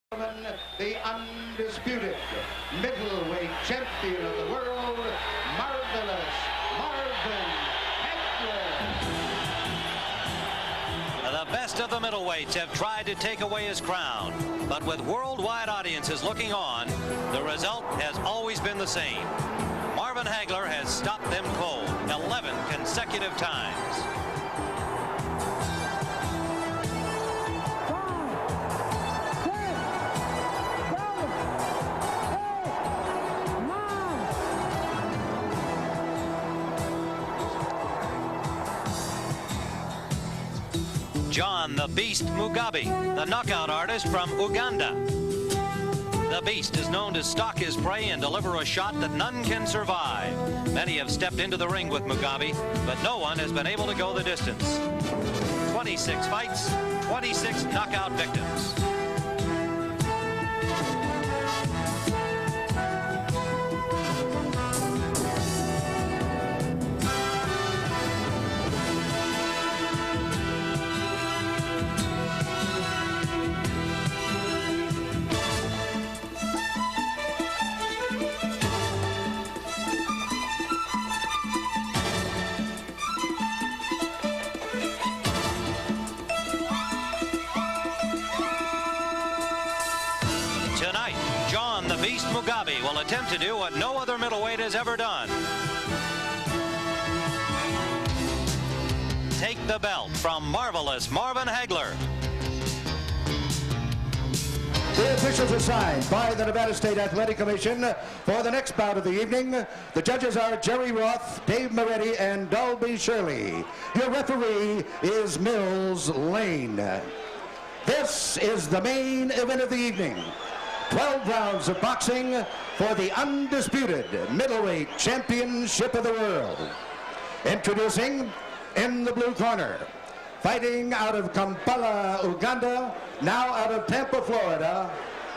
The undisputed middleweight champion of the world, Marvelous Marvin Hagler. The best of the middleweights have tried to take away his crown, but with worldwide audiences looking on, the result has always been the same. Marvin Hagler has stopped them cold 11 consecutive times. John the Beast Mugabi, the knockout artist from Uganda. The Beast is known to stalk his prey and deliver a shot that none can survive. Many have stepped into the ring with Mugabi, but no one has been able to go the distance. 26 fights, 26 knockout victims. Tonight, John the Beast Mugabi will attempt to do what no other middleweight has ever done. Take the belt from Marvelous Marvin Hagler. The officials are signed by the Nevada State Athletic Commission for the next bout of the evening. The judges are Jerry Roth, Dave Moretti, and Dalby Shirley. Your referee is Mills Lane. This is the main event of the evening. 12 rounds of boxing for the undisputed middleweight championship of the world. Introducing in the blue corner, fighting out of Kampala, Uganda, now out of Tampa, Florida,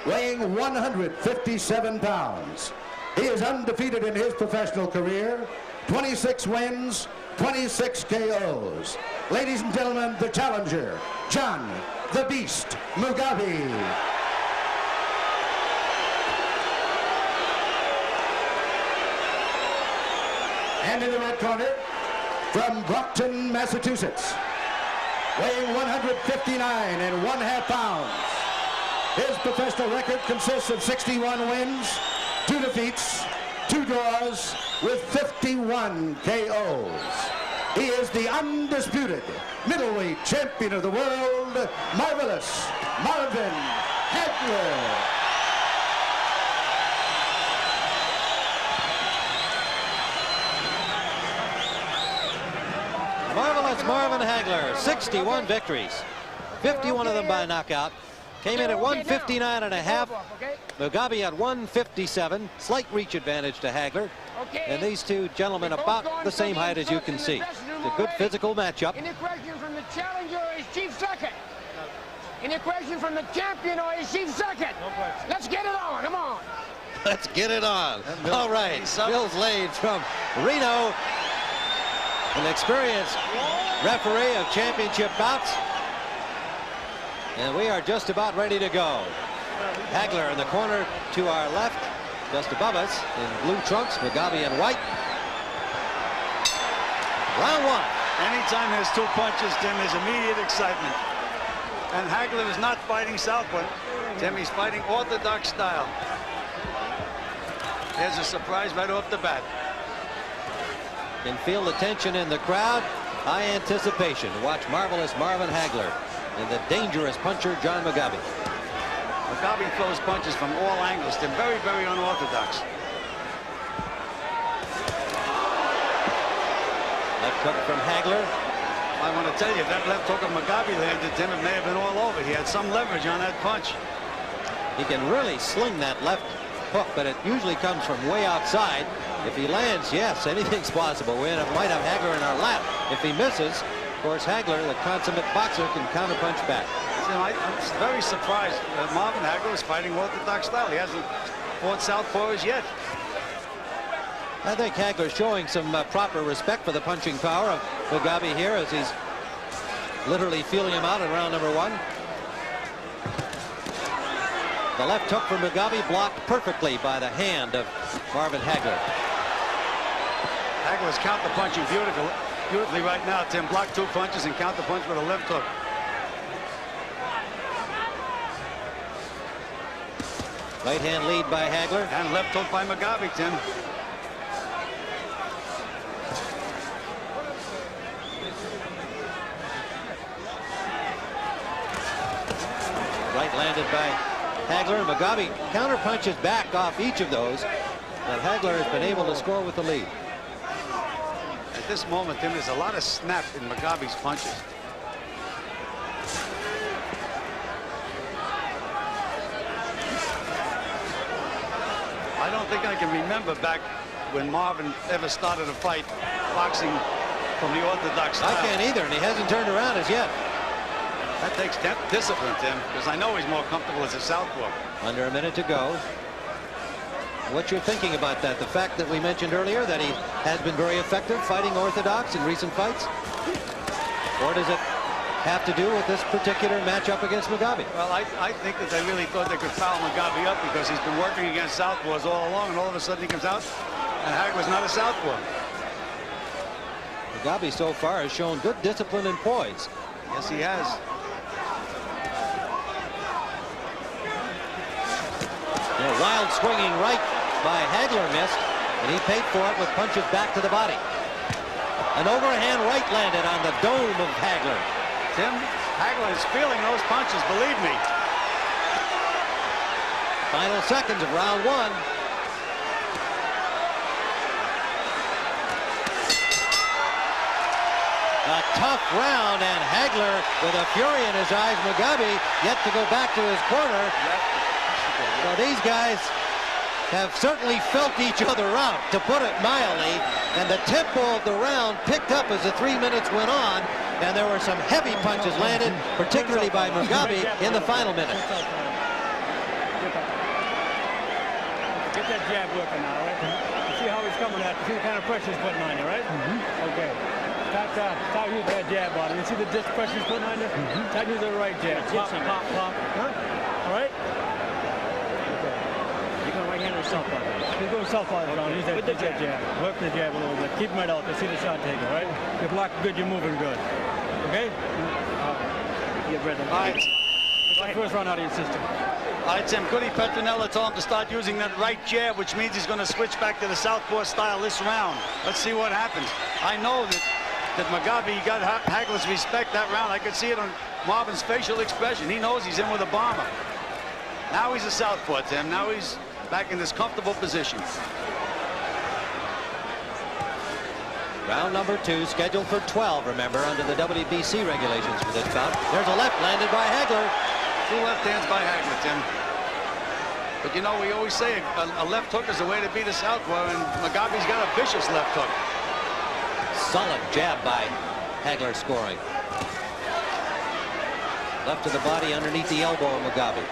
weighing 157 pounds. He is undefeated in his professional career, 26 wins, 26 KOs. Ladies and gentlemen, the challenger, John the Beast Mugabi. And in the red corner, from Brockton, Massachusetts, weighing 159½ pounds. His professional record consists of 61 wins, 2 defeats, 2 draws, with 51 KOs. He is the undisputed middleweight champion of the world, Marvelous Marvin Hagler. Marvelous Marvin Hagler, 61 victories, 51 of them by knockout. Came in at 159½. Mugabi at 157. Slight reach advantage to Hagler. And these two gentlemen about the same height as you can see. It's a good physical matchup. Any question from the challenger is chief second. Any question from the champion or is chief second. No question. Let's get it on. Come on. Let's get it on. All right. Mills Lane from Reno. An experienced referee of championship bouts. And we are just about ready to go. Hagler in the corner to our left, just above us in blue trunks, Mugabi in white. Round one. Anytime there's 2 punches, Tim, there's immediate excitement. And Hagler is not fighting southpaw. Tim, he's fighting orthodox style. There's a surprise right off the bat. Can feel the tension in the crowd. High anticipation to watch Marvelous Marvin Hagler and the dangerous puncher John Mugabi. Mugabi throws punches from all angles. They're very, very unorthodox. Left hook from Hagler. I want to tell you, that left hook of Mugabi landed, Tim, it may have been all over. He had some leverage on that punch. He can really sling that left hook, but it usually comes from way outside. If he lands, yes, anything's possible. We might have Hagler in our lap. If he misses, of course, Hagler, the consummate boxer, can counterpunch back. I'm very surprised that Marvin Hagler is fighting orthodox style. He hasn't fought southpaw as yet. I think Hagler's showing some proper respect for the punching power of Mugabi here as he's literally feeling him out in round number one. The left hook from Mugabi blocked perfectly by the hand of Marvin Hagler. Hagler's counter-punching beautifully right now, Tim. Blocked 2 punches and counter-punch with a left hook. Right hand lead by Hagler. And left hook by Mugabi, Tim. Right landed by Hagler. Mugabi counter punches back off each of those, but Hagler has been able to score with the lead. At this moment, Tim, there's a lot of snap in Mugabi's punches. I don't think I can remember back when Marvin ever started a fight boxing from the orthodox style. I can't either, and he hasn't turned around as yet. That takes discipline, Tim, because I know he's more comfortable as a southpaw. Under a minute to go. What you're thinking about that? The fact that we mentioned earlier that he has been very effective fighting orthodox in recent fights? Or does it have to do with this particular matchup against Mugabi? Well, I think that they really thought they could foul Mugabi up because he's been working against southpaws all along, and all of a sudden he comes out, and Hagler's not a southpaw. Mugabi so far has shown good discipline and poise. Yes, he has. A wild swinging right by Hagler missed, and he paid for it with punches back to the body. An overhand right landed on the dome of Hagler. Tim, Hagler is feeling those punches, believe me. Final seconds of round 1. A tough round, and Hagler with a fury in his eyes. Mugabi yet to go back to his corner. So these guys have certainly felt each other out, to put it mildly, and the tempo of the round picked up as the 3 minutes went on, and there were some heavy punches landed, particularly by Mugabi in the final minute. Get that jab working now, right? You see how he's coming at you, see the kind of pressure he's putting on you, right? Okay. Start using that jab on him. You see the pressure he's putting on you? Start using the right jab. Pop, pop, pop. Huh? All right? Right hand or southpaw. He's going southpaw down. Use that jab. Work the jab a little bit. Keep him right out there. See the shot taker, right? You're blocking good, you're moving good. Okay? Get ready. All right. First round out of your system. All right, Tim. Goody Petronella told him to start using that right jab, which means he's going to switch back to the southpaw style this round. Let's see what happens. I know that Mugabi got Hagler's respect that round. I could see it on Marvin's facial expression. He knows he's in with a bomber. Now he's a southpaw, Tim. Now he's back in this comfortable position. Round number 2, scheduled for 12, remember, under the WBC regulations for this bout. There's a left landed by Hagler. 2 left hands by Hagler, Tim. But you know, we always say a left hook is the way to beat a southpaw, and Mugabi's got a vicious left hook. Solid jab by Hagler scoring. Left to the body underneath the elbow of Mugabi.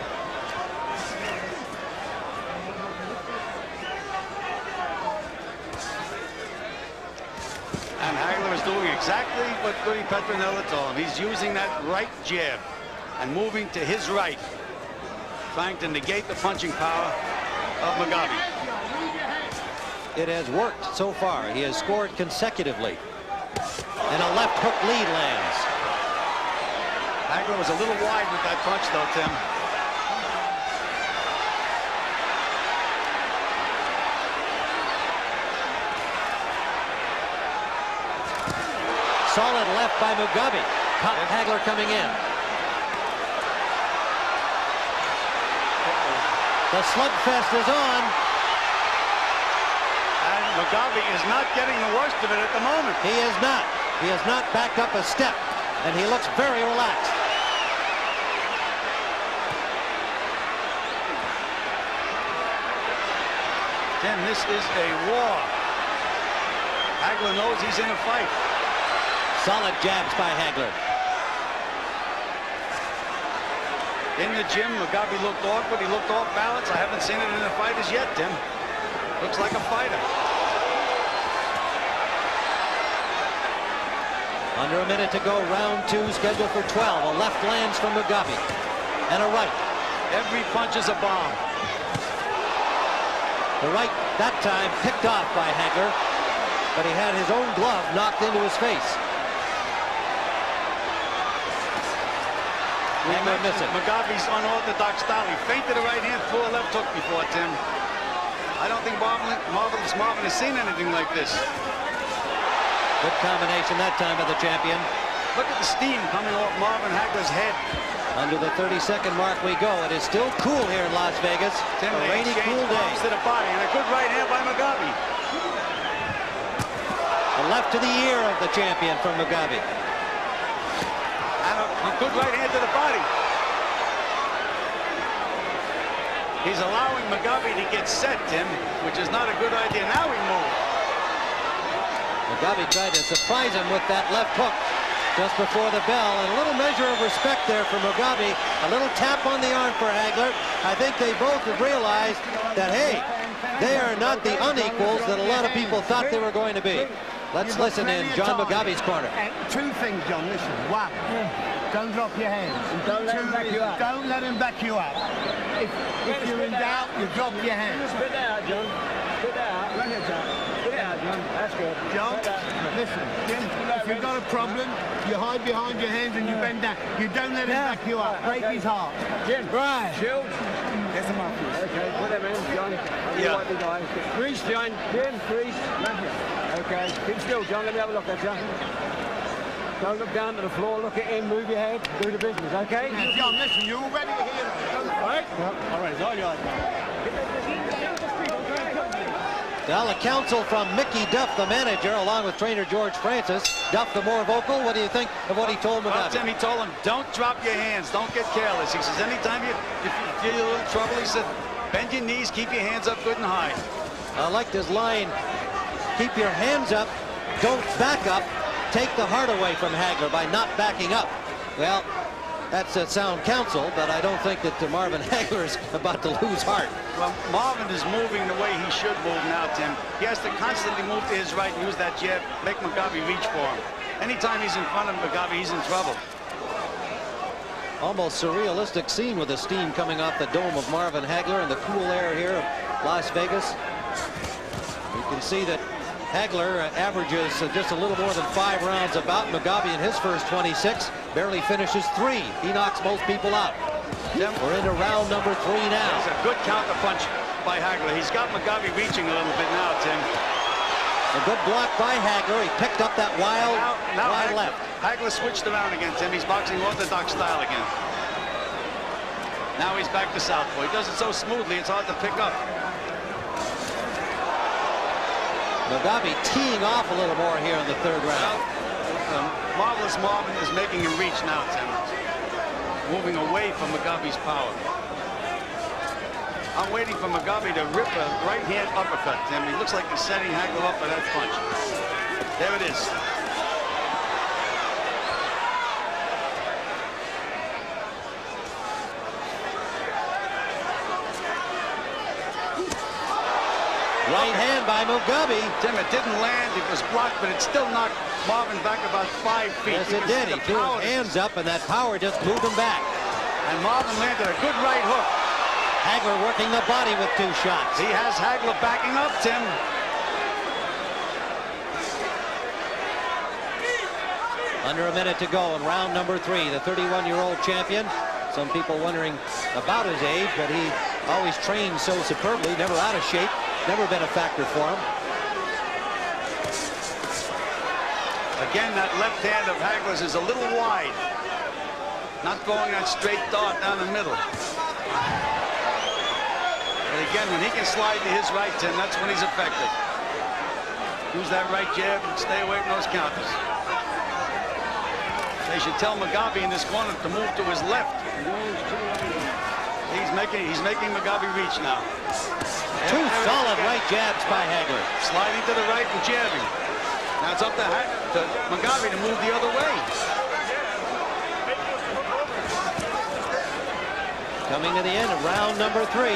And Hagler is doing exactly what Goody Petronella told him. He's using that right jab and moving to his right, trying to negate the punching power of Mugabi. It has worked so far. He has scored consecutively. And a left hook lead lands. Hagler was a little wide with that punch, though, Tim. Solid left by Mugabi. Hagler coming in. The slugfest is on. And Mugabi is not getting the worst of it at the moment. He is not. He has not backed up a step, and he looks very relaxed. Tim, this is a war. Hagler knows he's in a fight. Solid jabs by Hagler. In the gym, Mugabi looked awkward. He looked off balance. I haven't seen it in the fight as yet, Tim. Looks like a fighter. Under a minute to go, round 2, scheduled for 12. A left lands from Mugabi. And a right. Every punch is a bomb. The right, that time, picked off by Hagler, but he had his own glove knocked into his face. Hagler missing. Mugabi's unorthodox style. He feinted a right hand, full left hook before, Tim. I don't think Marvin has seen anything like this. Good combination that time by the champion. Look at the steam coming off Marvin Hagler's head. Under the 30-second mark we go. It is still cool here in Las Vegas. Tim, A rainy, cool day. To the body, and a good right hand by Mugabi. The left to the ear of the champion from Mugabi. And a good right hand to the body. He's allowing Mugabi to get set, Tim, which is not a good idea. Now he moves. Mugabi tried to surprise him with that left hook just before the bell, and a little measure of respect there for Mugabi. A little tap on the arm for Hagler. I think they both have realized that, hey, they are not the unequals that a lot of people thought they were going to be. Let's listen in John Mugabi's corner. Two things, John. Listen. One, don't drop your hands. And don't let him back you up. Don't let him back you up. If you're in doubt, you drop your hands. Spit that out, John. Spit that out. Right here, John. Spit it out, John. That's good. John, listen. If you've got a problem, you hide behind your hands and you bend down. You don't let him back you up. Break his heart. Jim. Right. Shield. Get him up. Okay, put him in, John. Yeah. Crease, John. Jim, crease. Okay, keep still, John. Let me have a look at you. Don't look down to the floor. Look at him. Move your head. Do the business, okay? Now, John, listen. You're already a hero. All right? Yep. All right, it's all yours. Well, a counsel from Mickey Duff, the manager, along with trainer George Francis. Duff, the more vocal. What do you think of what he told Mugabi? Well, Tim, he told him, don't drop your hands. Don't get careless. He says, anytime if you feel a little trouble, he said, bend your knees, keep your hands up good and high. I like this line. Keep your hands up. Don't back up. Take the heart away from Hagler by not backing up. Well, that's a sound counsel, but I don't think that Marvin Hagler is about to lose heart. Well, Marvin is moving the way he should move now, Tim. He has to constantly move to his right and use that jab, make Mugabi reach for him. Anytime he's in front of Mugabi, he's in trouble. Almost surrealistic scene with the steam coming off the dome of Marvin Hagler and the cool air here of Las Vegas. You can see that Hagler averages just a little more than 5 rounds about. Mugabi in his first 26 barely finishes 3. He knocks most people out. We're into round number 3 now. It's a good counter punch by Hagler. He's got Mugabi reaching a little bit now, Tim. A good block by Hagler. He picked up that wide left. Hagler switched around again, Tim. He's boxing orthodox style again. Now he's back to southpaw. He does it so smoothly, it's hard to pick up. Mugabi teeing off a little more here in the 3rd round. Marvelous Marvin is making him reach now, Tim. Moving away from Mugabi's power. I'm waiting for Mugabi to rip a right-hand uppercut, Tim. He looks like he's setting Hagler up for that punch. There it is. Right hand by Mugabi. Tim, it didn't land. It was blocked, but it still knocked Marvin back about 5 feet. Yes, it did. He threw his hands up, and that power just moved him back. And Marvin landed a good right hook. Hagler working the body with 2 shots. He has Hagler backing up, Tim. Under a minute to go in round number 3. The 31-year-old champion. Some people wondering about his age, but he always trained so superbly, never out of shape. Never been a factor for him. Again, that left hand of Hagler's is a little wide. Not throwing that straight dart down the middle. But again, when he can slide to his right, Tim, that's when he's effective. Use that right jab and stay away from those counters. They should tell Mugabi in this corner to move to his left. He's making Mugabi reach now. 2 solid right jabs by Hagler. Sliding to the right and jabbing. Now it's up to Mugabi to move the other way. Coming to the end of round number 3.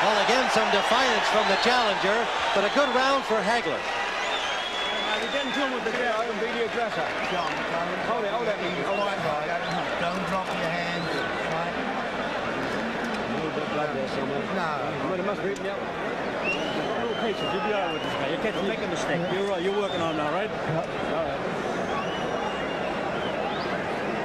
Well, again, some defiance from the challenger, but a good round for Hagler. You're getting to him with the jab and beat your dresser. John, Hold it, hold it. don't drop your hands. Right? No. But it must be, yeah. A little patience. You'll be all right with this guy. You can't make a mistake. You're right. You're working on now, right? All right.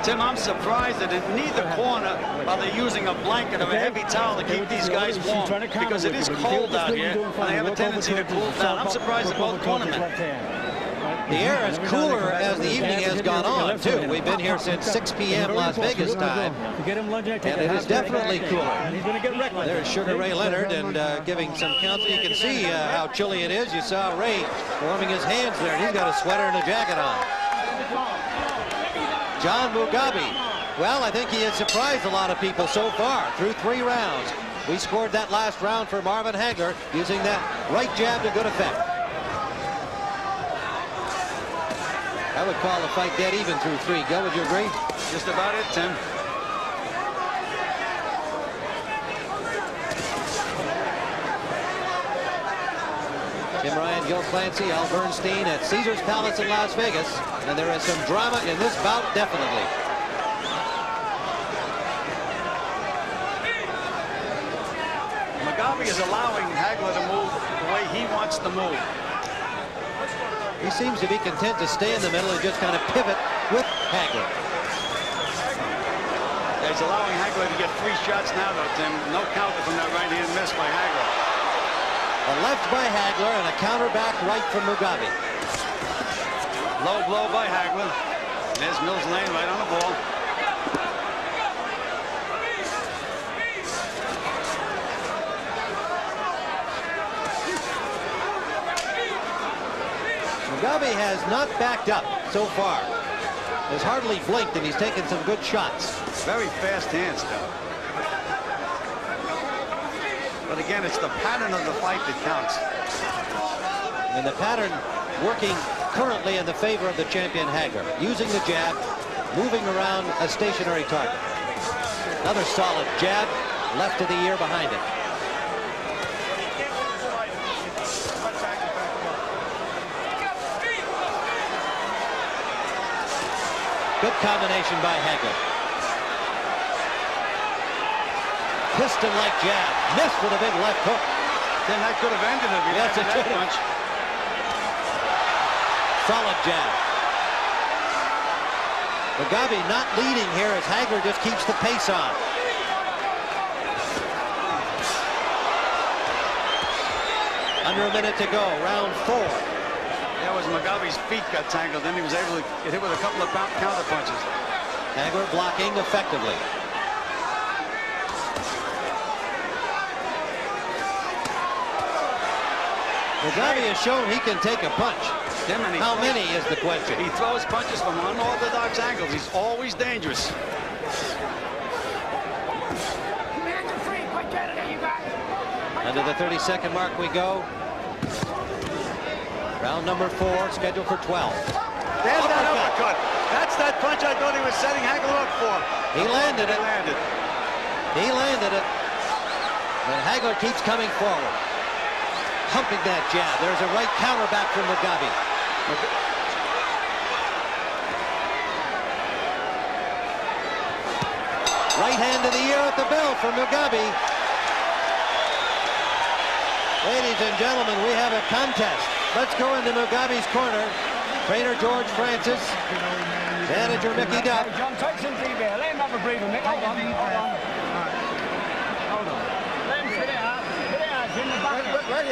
Tim, I'm surprised that in neither corner are they using a blanket or a heavy towel to keep these guys warm, because it is cold out here and they have a tendency to cool down. I'm surprised at both cornermen. The air is cooler as the evening has gone on, too. We've been here since 6 p.m. Las Vegas time, and it is definitely cooler. There's Sugar Ray Leonard and giving some counsel. You can see how chilly it is. You saw Ray warming his hands there, and he's got a sweater and a jacket on. John Mugabi, well, I think he has surprised a lot of people so far through 3 rounds. We scored that last round for Marvin Hagler using that right jab to good effect. I would call the fight dead even through 3. Gil, would you agree? Just about it, Tim. Tim Ryan, Gil Clancy, Al Bernstein at Caesars Palace in Las Vegas. And there is some drama in this bout, definitely. Mugabi is allowing Hagler to move the way he wants to move. He seems to be content to stay in the middle and just kind of pivot with Hagler. He's allowing Hagler to get 3 shots now, though, Tim. No counter from that right-hand miss by Hagler. A left by Hagler and a counter back right from Mugabi. Low blow by Hagler. There's Mills Lane right on the ball. Mugabi has not backed up so far. Has hardly blinked, and he's taken some good shots. Very fast hands, though. But again, it's the pattern of the fight that counts. And the pattern working currently in the favor of the champion Hagler. Using the jab, moving around a stationary target. Another solid jab, left of the ear behind it. Good combination by Hagler. Piston-like jab. Missed with a big left hook. Then that could have ended it. Yes, it could have. Solid jab. Mugabi not leading here as Hagler just keeps the pace on. Under a minute to go, round 4. That was Mugabi's feet got tangled, then he was able to get hit with a couple of counter punches. Hagler blocking effectively. Mugabi has shown he can take a punch. How many is the question? He throws punches from unorthodox angles. He's always dangerous. Under the 30-second mark we go. Round number 4, scheduled for 12. There's that uppercut. That's that punch I thought he was setting Hagler up for. He landed it. He landed it. And Hagler keeps coming forward. Humping that jab. There's a right counter back from Mugabi. Right hand to the ear at the bell for Mugabi. Ladies and gentlemen, we have a contest. Let's go into Mugabi's corner. Trainer George Francis, manager Mickey Duff. John, take some deep air. Let him have a breather, Mick. Hold on. Hold on. Let him spit it out. Spit it out. In the back. Right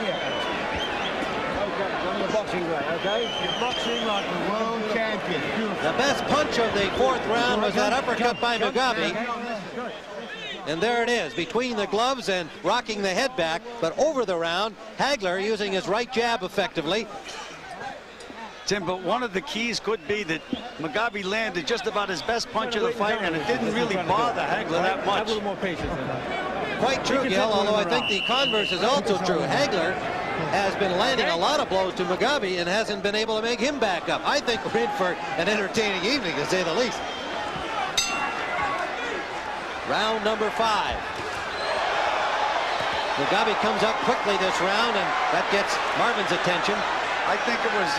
here. Okay, John, you're boxing great, okay? You're boxing like the world champion. The best punch of the 4th round was that uppercut by Mugabi. And there it is, between the gloves and rocking the head back, but over the round, Hagler using his right jab effectively. Tim, but one of the keys could be that Mugabi landed just about his best punch of the fight, and it didn't really bother Hagler that much. Have a little more patience than that. Quite true, Gil, although I think the converse is also true. Hagler has been landing a lot of blows to Mugabi and hasn't been able to make him back up. I think we're in for an entertaining evening, to say the least. Round number 5. Mugabi comes up quickly this round, and that gets Marvin's attention. I think it was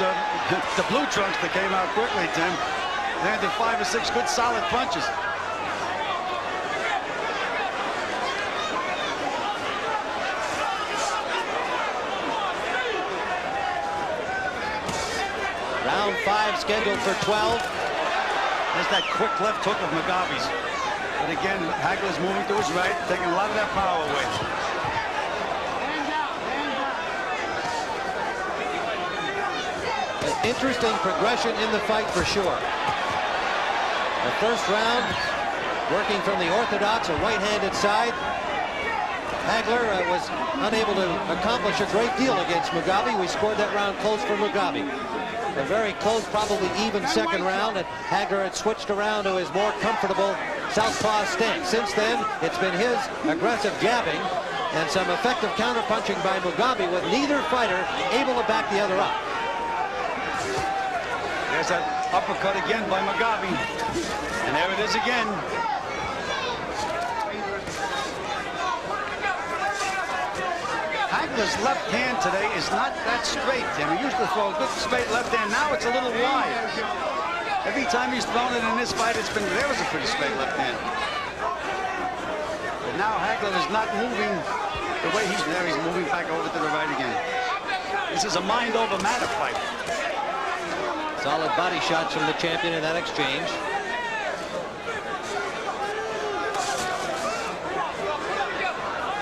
the blue trunks that came out quickly, Tim. Landed 5 or 6 good solid punches. Round 5 scheduled for 12. There's that quick left hook of Mugabi's. But again, Hagler's moving to his right, taking a lot of that power away. An interesting progression in the fight for sure. The first round, working from the orthodox or right-handed side. Hagler was unable to accomplish a great deal against Mugabi. We scored that round close for Mugabi. A very close, probably even second round, and Hagler had switched around to his more comfortable southpaw stance. Since then, it's been his aggressive jabbing and some effective counterpunching by Mugabi, with neither fighter able to back the other up. There's that uppercut again by Mugabi. And there it is again. Hagler's left hand today is not that straight, Tim. He used to throw a good straight left hand. Now it's a little wide. Every time he's thrown it in this fight, it's been, there was a pretty straight left hand. But now Hagler is not moving the way he's there. He's moving back over to the right again. This is a mind over matter fight. Solid body shots from the champion in that exchange.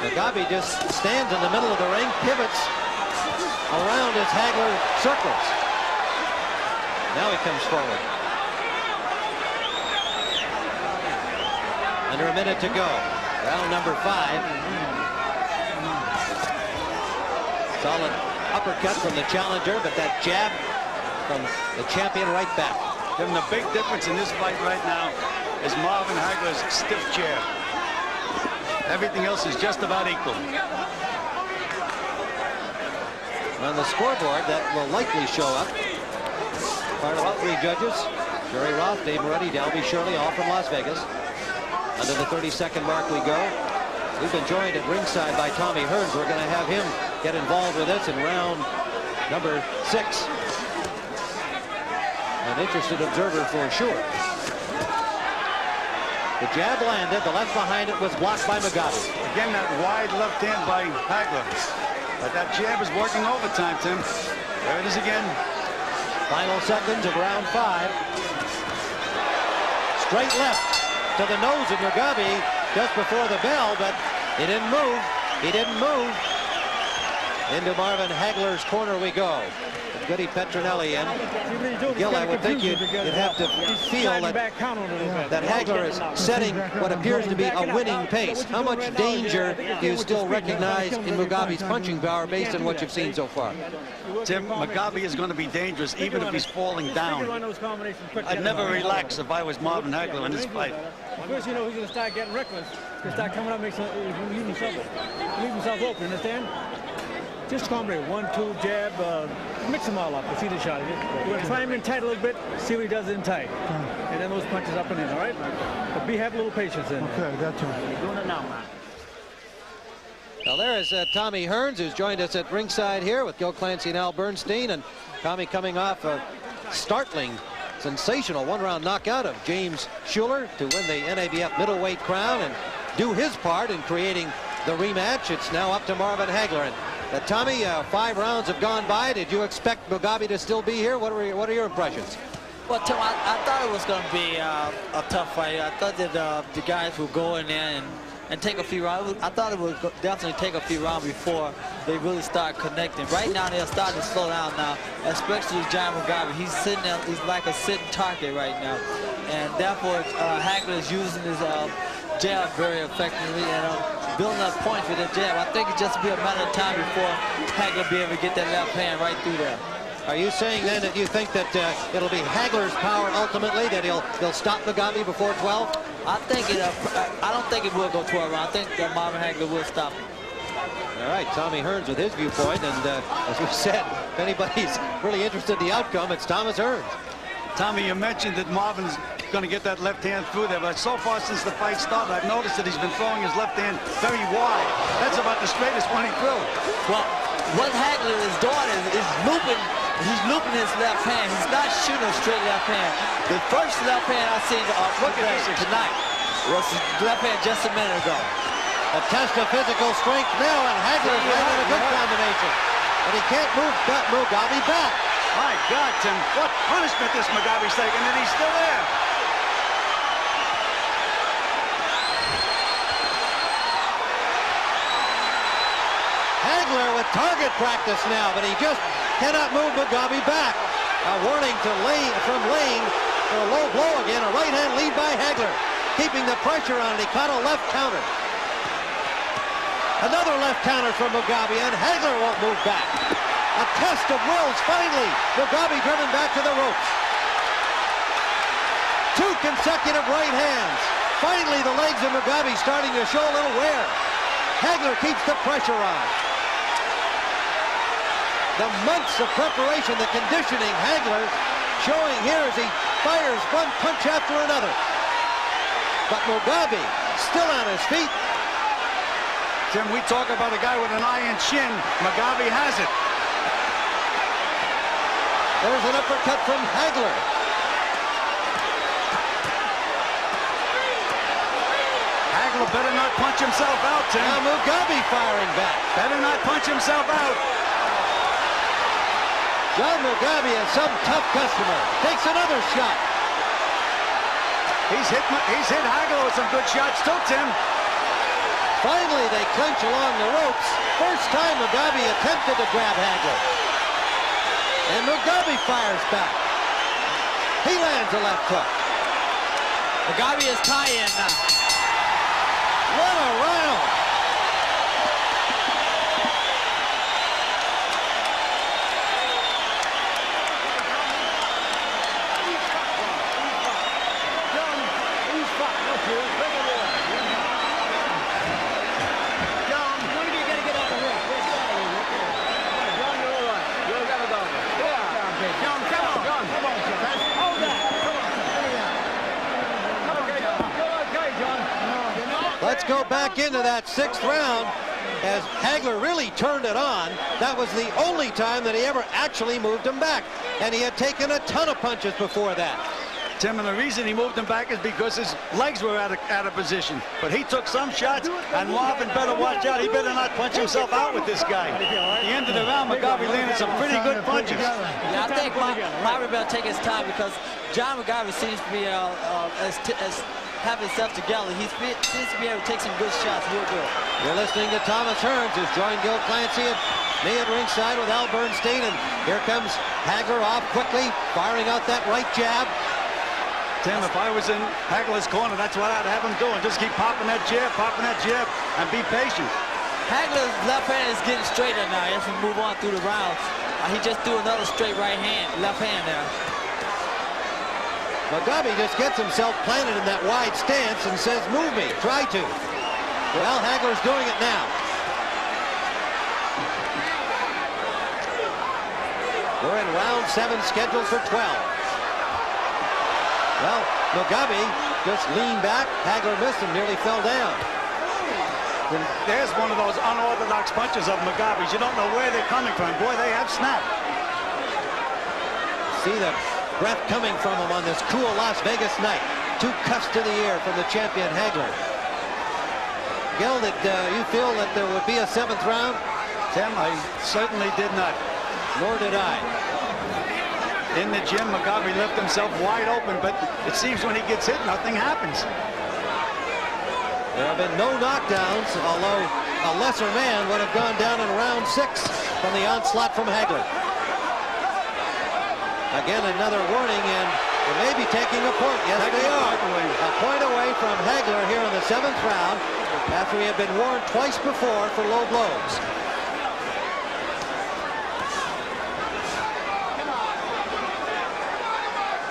Mugabi just stands in the middle of the ring, pivots around as Hagler circles. Now he comes forward. Under a minute to go. Round number 5. Solid uppercut from the challenger, but that jab from the champion right back. Then the big difference in this fight right now is Marvin Hagler's stiff chair. Everything else is just about equal. On the scoreboard, that will likely show up. Part of all 3 judges. Jerry Roth, Dave Moretti, Dalby Shirley, all from Las Vegas. Under the 30-second mark we go. We've been joined at ringside by Tommy Hearns. We're going to have him get involved with us in round number 6. An interested observer for sure. The jab landed, the left behind it was blocked by Mugabi. Again, that wide left hand by Hagler. But that jab is working overtime, Tim. There it is again. Final seconds of round 5. Straight left to the nose of Mugabi just before the bell, but he didn't move. He didn't move. Into Marvin Hagler's corner we go. Goody Petronelli and Gil, I would think you'd have to feel that Hagler is setting what appears to be a winning pace. How much danger do you still recognize in Mugabi's punching power based on what you've seen so far? Tim, Mugabi is going to be dangerous even if he's falling down. I'd never relax if I was Marvin Hagler in this fight. First, you know, he's going to start getting reckless. He's going to start coming up, leave himself open, understand? Just combinate 1-2 jab, mix them all up. See the shot. You're going to try him in tight a little bit, see what he does in tight. And then those punches up and in, all right? But have a little patience in there. Okay, got you. You're doing it now, man. Well, there is Tommy Hearns, who's joined us at ringside here with Gil Clancy and Al Bernstein. And Tommy coming off a startling, sensational one-round knockout of James Schuler to win the NABF middleweight crown and do his part in creating the rematch. It's now up to Marvin Hagler. And Tommy, 5 rounds have gone by. Did you expect Mugabi to still be here? What are your impressions? Well, Tim, I thought it was going to be a tough fight. I thought that the guys would go in there and take a few rounds. I thought it would definitely take a few rounds before they really start connecting. Right now, they're starting to slow down now, especially John Mugabi. He's sitting there, he's like a sitting target right now. And therefore, Hagler is using his jab very effectively and building up points with that jab. I think it's just be a matter of time before Hagler be able to get that left hand right through there. Are you saying then that you think that it'll be Hagler's power ultimately, that he'll stop Mugabi before 12? I think I don't think it will go 12 rounds. I think that Marvin Hagler will stop him. All right, Tommy Hearns with his viewpoint, and as we said, if anybody's really interested in the outcome, it's Thomas Hearns. Tommy, you mentioned that Marvin's going to get that left hand through there. But so far since the fight started, I've noticed that he's been throwing his left hand very wide. That's about the straightest one he threw. Well, what Hagler is doing is looping. He's looping his left hand. He's not shooting a straight left hand. The first left hand I seen tonight was the left hand just a minute ago. A test of physical strength now, and Hagler is landing a good combination. But he can't move Mugabi back. My God, Tim, what punishment this Mugabi's taking, and he's still there. Hagler with target practice now, but he just cannot move Mugabi back. A warning to from Lane for a low blow again. A right hand lead by Hagler, keeping the pressure on it. He caught a left counter. Another left counter from Mugabi, and Hagler won't move back. A test of wills, finally. Mugabi driven back to the ropes. 2 consecutive right hands. Finally, the legs of Mugabi starting to show a little wear. Hagler keeps the pressure on. The months of preparation, the conditioning, Hagler showing here as he fires one punch after another. But Mugabi still on his feet. Tim, we talk about a guy with an iron chin. Mugabi has it. There's an uppercut from Hagler. Hagler better not punch himself out, Tim. Now Mugabi firing back. Better not punch himself out. John Mugabi is some tough customer. Takes another shot. He's hit Hagler with some good shots too, Tim. Finally, they clinch along the ropes. First time Mugabi attempted to grab Hagler. And Mugabi fires back. He lands a left hook. Mugabi is tying now. What a round! Let's go back into that 6th round as Hagler really turned it on. That was the only time that he ever actually moved him back. And he had taken a ton of punches before that. Tim, and the reason he moved him back is because his legs were out of position. But he took some shots, and Marvin better watch out. He better not punch himself out with this guy. At the end of the round, Mugabi landed some pretty good punches. Yeah, I think Marvin better take his time because John Mugabi seems to be have himself together. He seems to be able to take some good shots real good. You're listening to Thomas Hearns, who's joined Gil Clancy and me at ringside with Al Bernstein. And here comes Hagler off quickly, firing out that right jab. Tim, if I was in Hagler's corner, that's what I'd have him doing. Just keep popping that jab, and be patient. Hagler's left hand is getting straighter now as we move on through the rounds. He just threw another straight left hand there. Mugabi just gets himself planted in that wide stance and says, move me, try to. Well, Hagler's doing it now. We're in round 7, scheduled for 12. Well, Mugabi just leaned back. Hagler missed him, nearly fell down. And there's one of those unorthodox punches of Mugabi's. You don't know where they're coming from. Boy, they have snap. See the breath coming from him on this cool Las Vegas night. 2 cuffs to the ear from the champion Hagler. Gil, did you feel that there would be a 7th round? Tim, I certainly did not. Nor did I. In the gym, Mugabi left himself wide open, but it seems when he gets hit, nothing happens. There have been no knockdowns, although a lesser man would have gone down in round 6 from the onslaught from Hagler. Again, another warning, and they may be taking a point. Yes, they are. A point away from Hagler here in the 7th round after he had been warned twice before for low blows.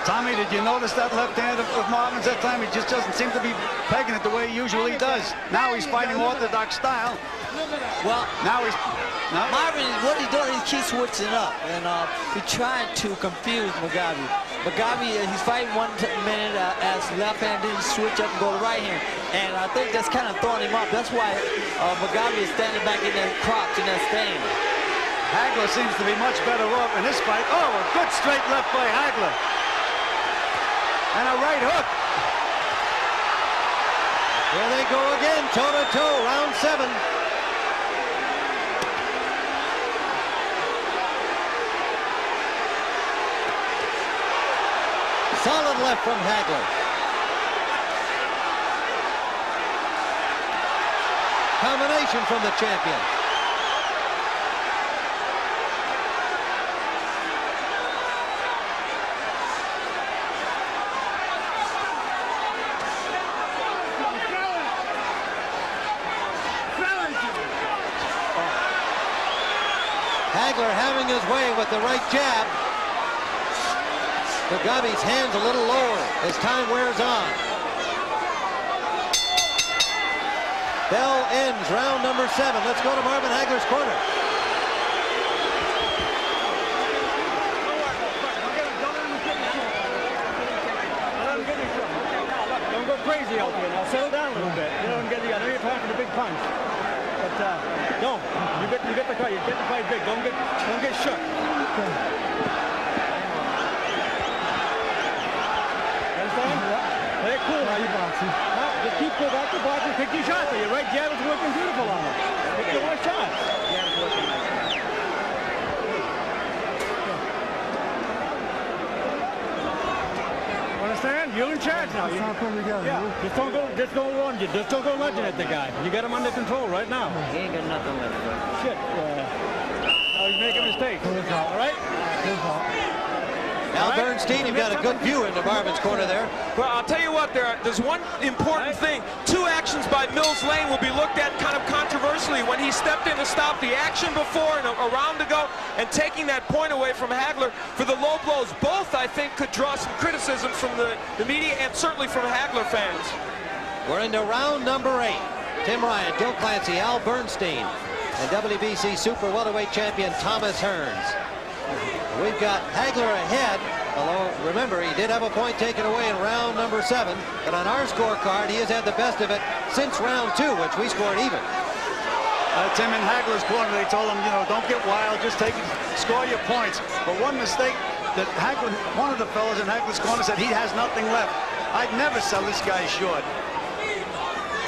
Tommy, did you notice that left hand of Marvin's that time? He just doesn't seem to be pegging it the way he usually does. Now he's fighting orthodox style. Well, now he's... Marvin, what he's doing, he's keeps switching up, and he tried to confuse Mugabi. Mugabi, he's fighting 1 minute as left hand, then switch up and go to right hand. And I think that's kind of throwing him off. That's why Mugabi is standing back in that crotch in that stand. Hagler seems to be much better off in this fight. Oh, a good straight left by Hagler. And a right hook. Here they go again, toe-to-toe, round 7. Solid left from Hagler. Combination from the champion. Hagler having his way with the right jab. Mugabi's hands a little lower as time wears on. Bell ends round number 7. Let's go to Marvin Hagler's corner. Don't go crazy out there now. Settle down a little bit. You know, I know you're talking a big punch, but don't. You get the fight. You get the fight big. Don't get shook. Play it cool now, you boxing. Just keep going back to boxing. Pick your shots. Your right jab is working beautiful on him. Pick your right shot. Jab is working nice. Understand? You're in charge now. Just don't go run. Just don't go lunging at the guy. You got him under control right now. He ain't got nothing left. Shit. Now he's making mistakes. All right? Al Bernstein, you've got a good view into Marvin's corner there. Well, I'll tell you what, there's one important thing. 2 actions by Mills Lane will be looked at kind of controversially when he stepped in to stop the action before and a round to go and taking that point away from Hagler for the low blows. Both, I think, could draw some criticism from the media and certainly from Hagler fans. We're into round number 8. Tim Ryan, Joe Clancy, Al Bernstein, and WBC Super Welterweight Champion Thomas Hearns. We've got Hagler ahead, although remember he did have a point taken away in round number 7, but on our scorecard he has had the best of it since round 2, which we scored even. Tim in Hagler's corner, they told him, you know, don't get wild, just score your points. But one mistake that Hagler, one of the fellas in Hagler's corner said he has nothing left. I'd never sell this guy short.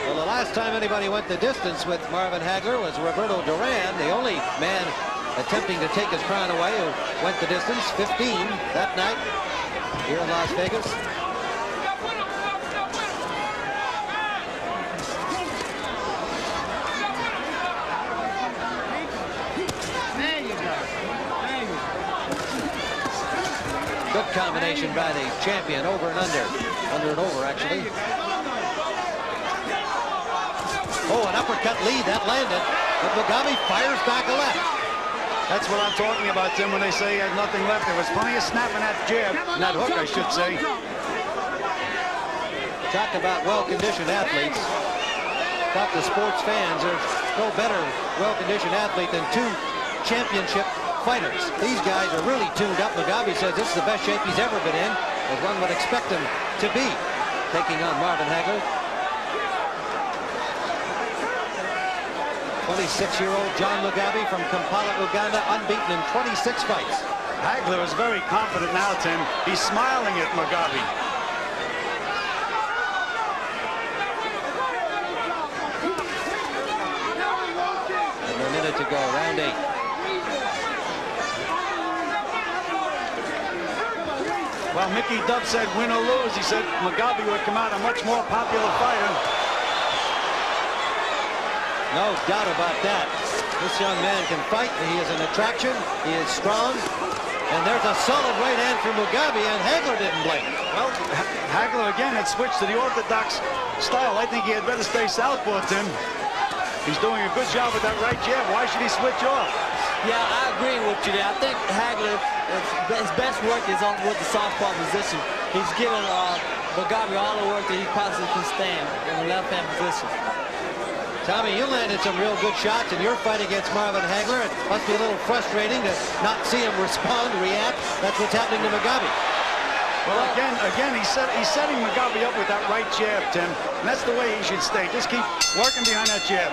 Well, the last time anybody went the distance with Marvin Hagler was Roberto Duran, the only man attempting to take his crown away who went the distance, 15 that night here in Las Vegas. Good combination by the champion, over and under and over actually. Oh, an uppercut lead, that landed, but Mugabi fires back a left. That's what I'm talking about, Tim, when they say he had nothing left. There was plenty of snap in that jab, in that hook, I should say. Talk about well-conditioned athletes. Talk to sports fans. There's no better well-conditioned athlete than 2 championship fighters. These guys are really tuned up. Mugabi says this is the best shape he's ever been in, as one would expect him to be, taking on Marvin Hagler. 26-year-old John Mugabi from Kampala, Uganda, unbeaten in 26 fights. Hagler is very confident now, Tim. He's smiling at Mugabi. And a minute to go, round 8. Well, Mickey Dove said win or lose. He said Mugabi would come out a much more popular fighter. No doubt about that. This young man can fight. He is an attraction. He is strong. And there's a solid right hand from Mugabi, and Hagler didn't blink. Well, Hagler again had switched to the orthodox style. I think he had better stay southpaw, Tim. He's doing a good job with that right jab. Why should he switch off? Yeah, I agree with you there. I think Hagler, his best work is on with the southpaw position. He's giving Mugabi all the work that he possibly can stand in the left-hand position. Tommy, you landed some real good shots in your fight against Marvin Hagler. It must be a little frustrating to not see him respond, react. That's what's happening to Mugabi. Well, again, he's setting Mugabi up with that right jab, Tim. And that's the way he should stay. Just keep working behind that jab.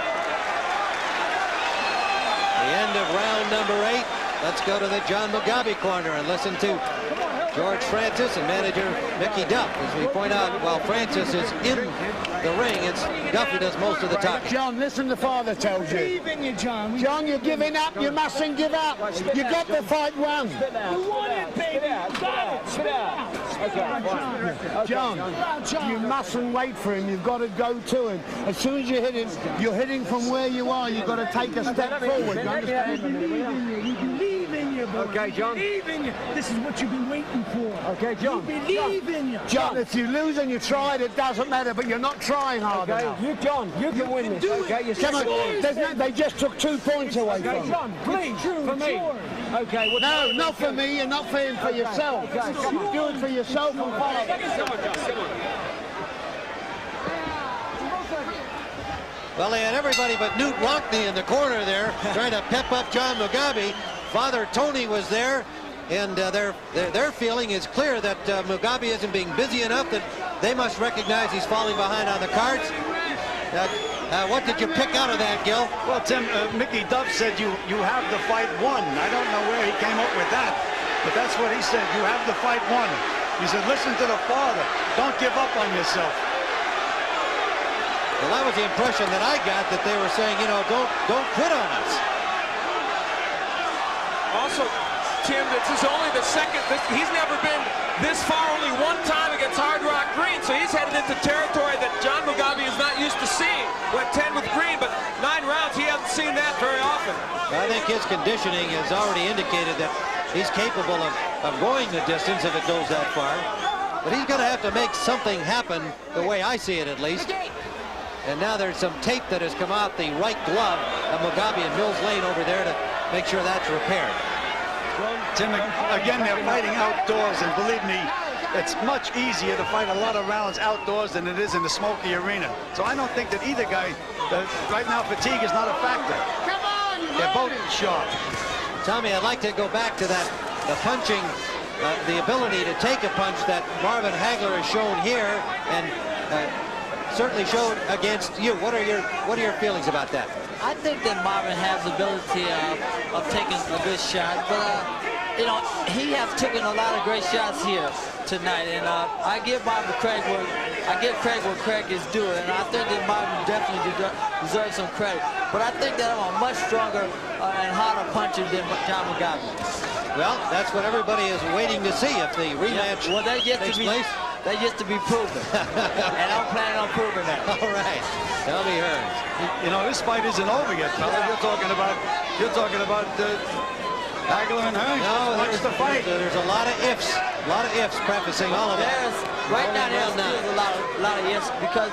The end of round number 8. Let's go to the John Mugabi corner and listen to George Francis and manager Mickey Duff. As we point out, while Francis is in the ring, it's Duff who does most of the talking. John, listen to father tells you. Believe in you, John. John, you're giving up. You mustn't give up. You got the fight won. You won it, baby. You got it. Spit out. John, you mustn't wait for him. You've got to go to him. As soon as you hit him, you're hitting from where you are. You've got to take a step forward. You understand? You believe in you, boy. Okay, John. You believe in you. This is what you've been waiting for. Okay, John. You believe in you. John, if you lose and you tried, it doesn't matter, but you're not trying hard enough. You, John, you can win this. Okay, you come on. They just took 2 points away from you. John, please, for me. Okay. No, not for me. You're not for him. For yourself. Do it for yourself and father. Well, they had everybody but Newt Rockney in the corner there, trying to pep up John Mugabi. Father Tony was there, and their feeling is clear that Mugabi isn't being busy enough, that they must recognize he's falling behind on the cards. What did you pick out of that, Gil? Well, Tim, Mickey Duff said you have the fight won. I don't know where he came up with that, but that's what he said. You have the fight won. He said, listen to the father. Don't give up on yourself. Well, that was the impression that I got, that they were saying, you know, don't quit on us. Also, Tim, this is only the second. He's never been this far only one time against Hard Rock Green, so he's headed into territory that John Mugabi is not used to seeing. Went 10 with Green, but 9 rounds, he hasn't seen that very often. I think his conditioning has already indicated that he's capable of going the distance if it goes that far. But he's going to have to make something happen, the way I see it at least. And now there's some tape that has come out the right glove of Mugabi and Mills Lane over there to make sure that's repaired. Tim, again, they're fighting outdoors, and believe me, it's much easier to fight a lot of rounds outdoors than it is in the smoky arena. So I don't think that either guy, right now fatigue is not a factor. Come on, they're both sharp. Tommy, I'd like to go back to that, the punching, the ability to take a punch that Marvin Hagler has shown here, and certainly showed against you. What are your feelings about that? I think that Marvin has the ability of taking a good shot, but you know, he has taken a lot of great shots here tonight, and I give Marvin Craig what Craig is doing, and I think that Marvin definitely deserves some credit. But I think that I'm a much stronger and harder puncher than John Mugabi. Well, that's what everybody is waiting to see if the rematch takes place. That yet to be proven, and I'm planning on proving that. All right, Tommy Hearns. You know, this fight isn't over yet, fella. You're talking about Hagler and Hearns. No, watch the fight. There's a lot of ifs, prefacing all of that. Right now, there's still a lot of ifs because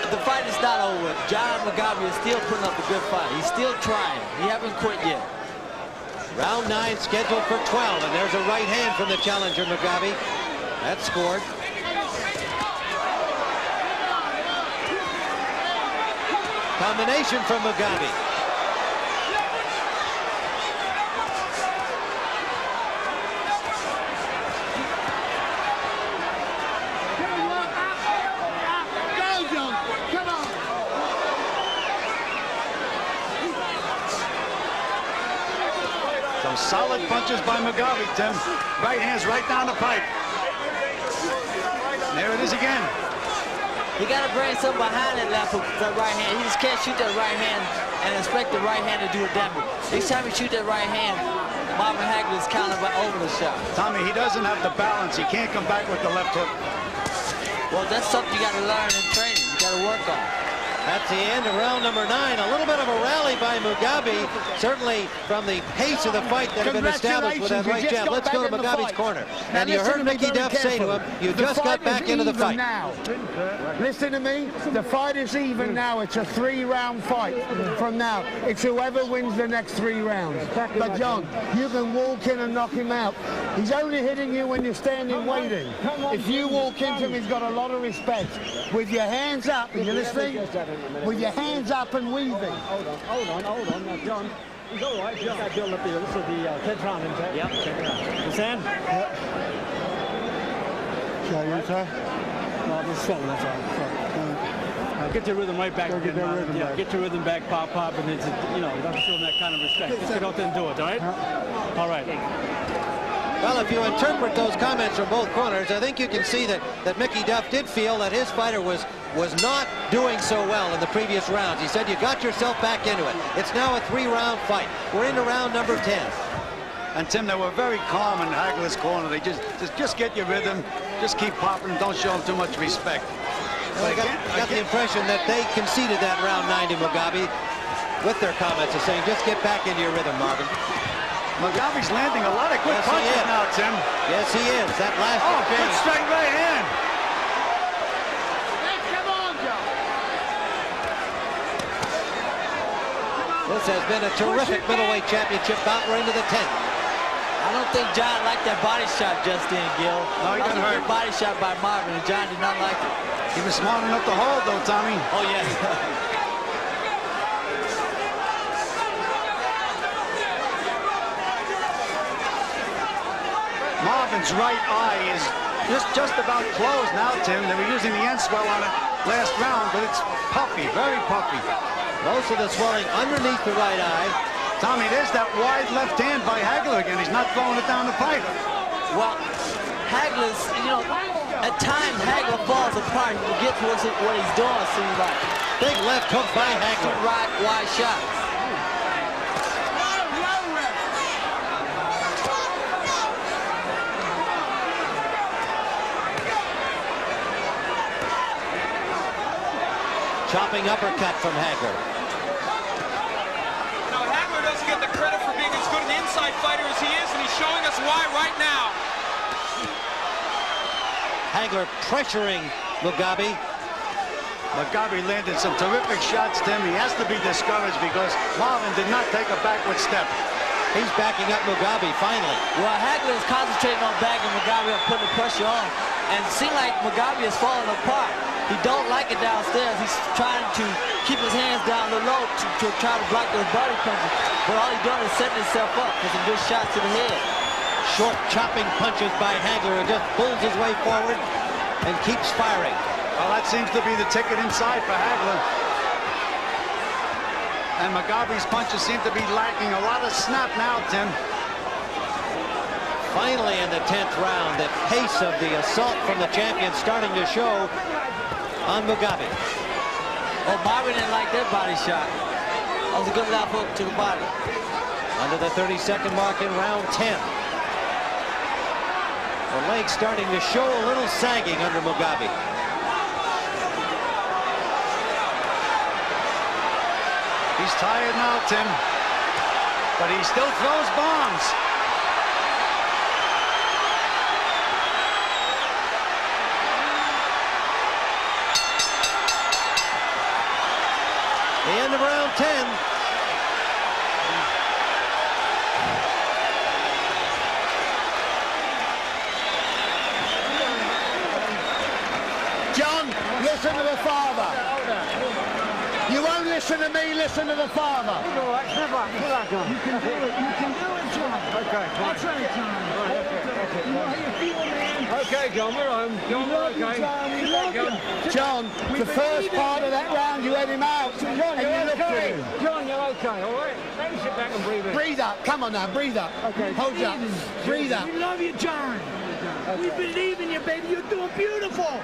the fight is not over. John Mugabi is still putting up a good fight. He's still trying. He hasn't quit yet. Round 9 scheduled for 12, and there's a right hand from the challenger Mugabi. That's scored. Combination from Mugabi. Go, John. Come on. Some solid punches by Mugabi, Tim. Right hands right down the pipe. There it is again. He got to bring something behind that left hook, that right hand. He just can't shoot that right hand and expect the right hand to do a damage. Each time he shoot that right hand, Marvin Hagler is countered by over the shot. Tommy, he doesn't have the balance. He can't come back with the left hook. Well, that's something you got to learn in training. You got to work on. That's the end of round number 9. A little bit of a rally by Mugabi, certainly from the pace of the fight that had been established with that right jab. Let's go to Mugabi's corner. And you heard Mickey Duff say to him, you just got back into the fight. Listen to me. The fight is even now. It's a 3-round fight from now. It's whoever wins the next 3 rounds. But John, you can walk in and knock him out. He's only hitting you when you're standing waiting. If you walk into him, he's got a lot of respect. With your hands up, and you're listening, with your hands up and weaving. Hold on. Now, John, he's all right. John. This is the 10th round, isn't it? Yep. Understand? Yep. Shall you, sir? No, this is something, that's all. Get your rhythm right back. Get your rhythm back, pop, and it's, you know, you have to show them that kind of respect. Just get out there and do it, all right? All right. Well, if you interpret those comments from both corners, I think you can see that Mickey Duff did feel that his fighter was not doing so well in the previous rounds. He said, you got yourself back into it. It's now a 3-round fight. We're into round number 10. And Tim, they were very calm in Hagler's corner. They just get your rhythm, just keep popping, don't show them too much respect. Well, I got the impression that they conceded that round 9 to Mugabi with their comments of saying, just get back into your rhythm, Marvin. Mugabi's landing a lot of good punches now, Tim. Yes, he is. That last good straight right hand. Hey, come on, Joe. This has been a terrific middleweight championship bout. We're into the 10th. I don't think John liked that body shot just then, Gil. No, he got hurt. A body shot by Marvin, and John did not like it. He was smart enough to hold, though, Tommy. Oh, yes. Marvin's right eye is just about closed now, Tim. They were using the end swell on it last round, but it's puffy, very puffy. Most of the swelling underneath the right eye. Tommy, there's that wide left hand by Hagler again. He's not throwing it down the pipe. Well, Hagler's, you know, at times Hagler falls apart. He forgets what he's doing, seems like. Big left hook by Hagler. Right, wide shots. Chopping uppercut from Hagler. Now, Hagler doesn't get the credit for being as good an inside fighter as he is, and he's showing us why right now. Hagler pressuring Mugabi. Mugabi landed some terrific shots, Tim. He has to be discouraged because Marvin did not take a backward step. He's backing up Mugabi, finally. Well, Hagler is concentrating on backing Mugabi up, putting the pressure on. And it seems like Mugabi is falling apart. He don't like it downstairs. He's trying to keep his hands down low to try to block those body punches. But all he's doing is setting himself up for some good shots to the head. Short chopping punches by Hagler and just pulls his way forward and keeps firing. Well, that seems to be the ticket inside for Hagler. And Mugabi's punches seem to be lacking a lot of snap now, Tim. Finally in the 10th round, the pace of the assault from the champion starting to show on Mugabi. Oh, Marvin didn't like that body shot. That was a good left hook to the body. Under the 30-second mark in round 10. The legs starting to show a little sagging under Mugabi. He's tired now, Tim. But he still throws bombs. The end of round 10. John, listen to the father. You won't listen to me, listen to the father. You can do it, John. Okay, fine. That's right, John. Okay, John, we're home. John, we're okay. John, the first part of that round, you had him out. John, you're okay. John, you're okay, all right? Maybe sit back and breathe in. Breathe up. Come on now, breathe up. Okay. Hold up. Breathe up. We love you, John. We believe in you, baby. You're doing beautiful.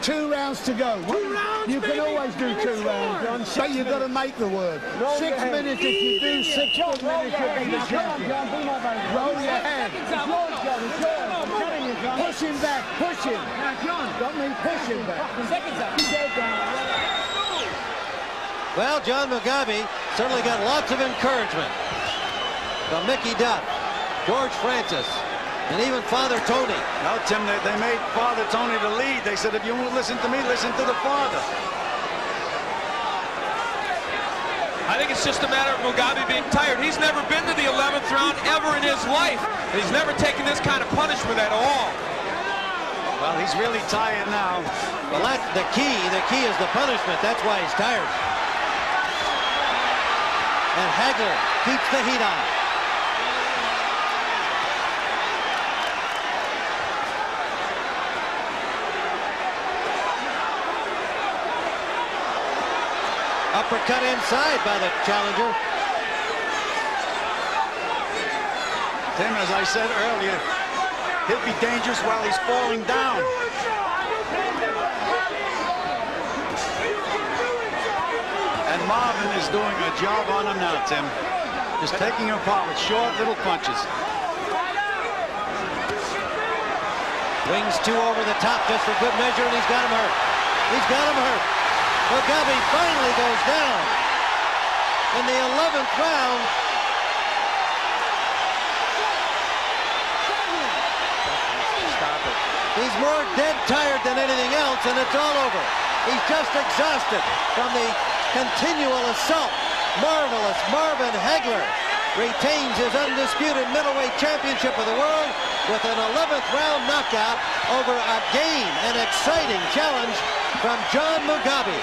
2 rounds to go. 2 rounds, You can baby. always do 2 rounds, John. But you've got to make the word. 6 minutes. If you do 6 minutes, you'll be the champion. Roll your head. Push him back. Push him. Got me. Push him back. Well, John Mugabi certainly got lots of encouragement from Mickey Duff, George Francis, and even Father Tony. No, Tim, they made Father Tony the lead. They said, if you won't listen to me, listen to the father. I think it's just a matter of Mugabi being tired. He's never been to the 11th round ever in his life. He's never taken this kind of punishment at all. Well, he's really tired now. Well, that's the key. The key is the punishment. That's why he's tired. And Hagler keeps the heat on. Uppercut inside by the challenger. Tim, as I said earlier, he'll be dangerous while he's falling down. And Marvin is doing a job on him now, Tim. Just taking him apart with short little punches. Wings two over the top just for good measure, and he's got him hurt. He's got him hurt. Mugabi finally goes down in the 11th round. He's more dead tired than anything else, and it's all over. He's just exhausted from the continual assault. Marvelous Marvin Hagler retains his undisputed middleweight championship of the world with an 11th round knockout over a game and exciting challenge from John Mugabi.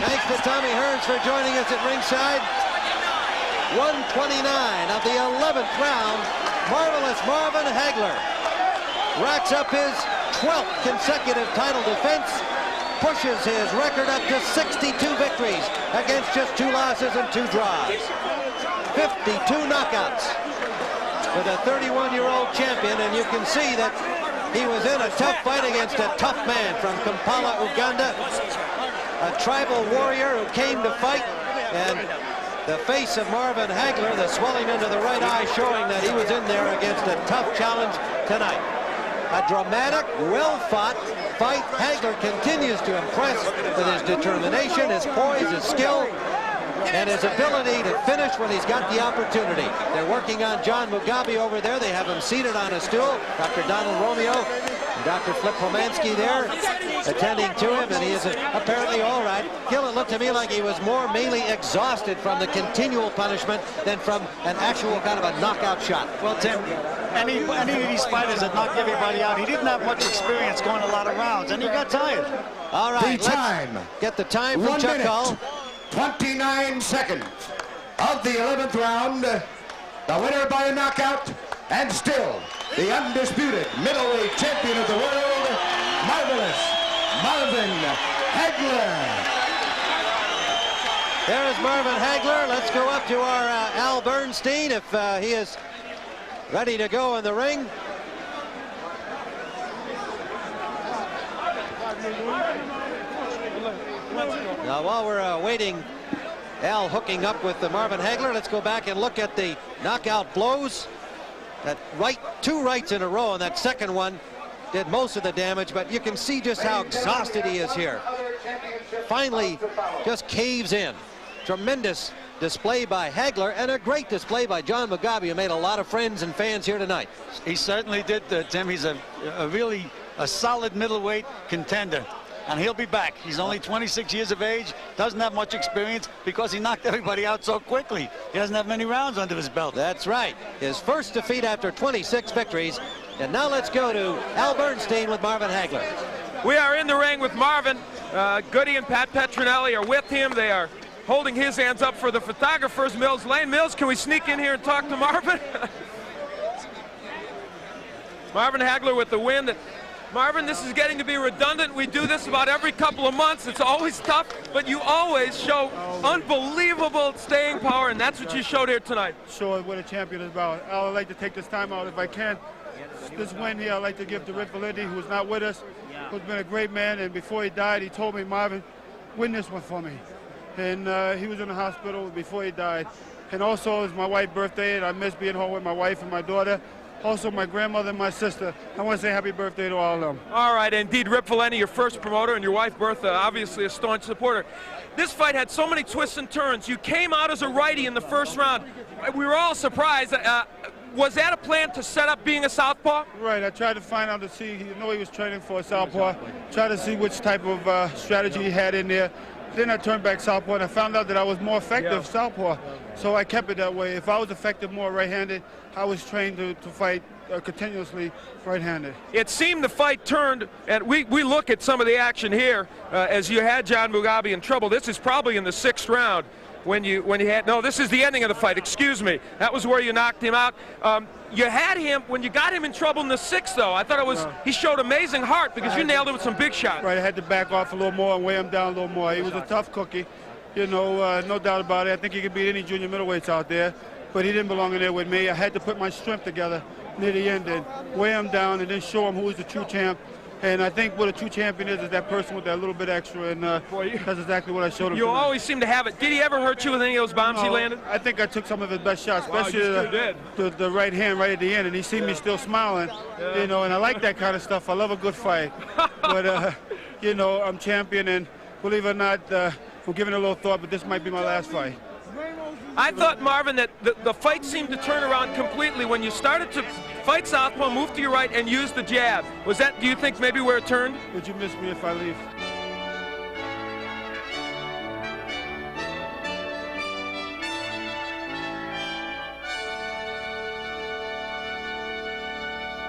Thanks to Tommy Hearns for joining us at ringside. 129 of the 11th round. Marvelous Marvin Hagler racks up his 12th consecutive title defense, pushes his record up to 62 victories against just 2 losses and 2 draws. 52 knockouts for the 31-year-old champion, and you can see that he was in a tough fight against a tough man from Kampala, Uganda, a tribal warrior who came to fight, and the face of Marvin Hagler, the swelling under the right eye, showing that he was in there against a tough challenge tonight. A dramatic, well-fought fight. Hagler continues to impress with his determination, his poise, his skill, and his ability to finish when he's got the opportunity. They're working on John Mugabi over there. They have him seated on a stool. Dr. Donald Romeo and Dr. Flip Pomansky there attending to him, and he is apparently all right. Gil, it looked to me like he was mainly exhausted from the continual punishment than from an actual kind of a knockout shot. Well, Tim, any of these fighters that knocked everybody out, he didn't have much experience going a lot of rounds, and he got tired. All right, the time. Get the time from Chuck Hull. 29 seconds of the 11th round. The winner by a knockout, and still the undisputed middleweight champion of the world, Marvelous Marvin Hagler. There is Marvin Hagler. Let's go up to our Al Bernstein if he is ready to go in the ring. Now, while we're waiting, Al hooking up with Marvin Hagler, let's go back and look at the knockout blows. That right, 2 rights in a row, and that second one did most of the damage, but you can see just how exhausted he is here. Finally, just caves in. Tremendous display by Hagler, and a great display by John Mugabi, who made a lot of friends and fans here tonight. He certainly did, Tim. He's a really solid middleweight contender. And he'll be back. He's only 26 years of age, doesn't have much experience because he knocked everybody out so quickly. He doesn't have many rounds under his belt. That's right. His first defeat after 26 victories. And now let's go to Al Bernstein with Marvin Hagler. We are in the ring with Marvin. Goody and Pat Petronelli are with him. They are holding his hands up for the photographers. Mills Lane. Mills, can we sneak in here and talk to Marvin? Marvin Hagler with the win. Marvin, this is getting to be redundant. We do this about every couple of months. It's always tough, but you always show unbelievable staying power, and that's what you showed here tonight. Show what a champion is about. I would like to take this time out if I can. This win here, I'd like to give to Rip Valenti, who's not with us, who's been a great man, and before he died, he told me, Marvin, win this one for me. And he was in the hospital before he died. And also, it's my wife's birthday, and I miss being home with my wife and my daughter. Also, my grandmother and my sister. I want to say happy birthday to all of them. All right, indeed, Rip Valenti, your first promoter, and your wife, Bertha, obviously a staunch supporter. This fight had so many twists and turns. You came out as a righty in the first round. We were all surprised. Was that a plan to set up being a southpaw? Right, I tried to find out to see, he was training for a southpaw. Try to see which type of strategy he had in there. Then I turned back southpaw, and I found out that I was more effective southpaw. So I kept it that way. If I was effective more right-handed, I was trained to fight continuously right-handed. It seemed the fight turned, and we look at some of the action here as you had John Mugabi in trouble. This is probably in the 6th round when you had, no, this is the ending of the fight, excuse me. That was where you knocked him out. You had him, when you got him in trouble in the 6th, though, I thought it was, he showed amazing heart because you nailed him with some big shots. Right, I had to back off a little more and weigh him down a little more. He was a tough cookie, you know, no doubt about it. I think he could beat any junior middleweights out there, but he didn't belong in there with me. I had to put my strength together near the end and weigh him down and then show him who is the true champ. And I think what a true champion is that person with that little bit extra, and that's exactly what I showed him. You always seem to have it. Did he ever hurt you with any of those bombs he landed? I think I took some of his best shots, especially wow, the right hand right at the end, and he seen me still smiling, you know, and I like that kind of stuff. I love a good fight. But, you know, I'm champion, and believe it or not, we're giving it a little thought, but this might be my last fight. I thought, Marvin, that the fight seemed to turn around completely when you started to fight southpaw, move to your right, and use the jab. Was that, do you think, maybe where it turned? Would you miss me if I leave?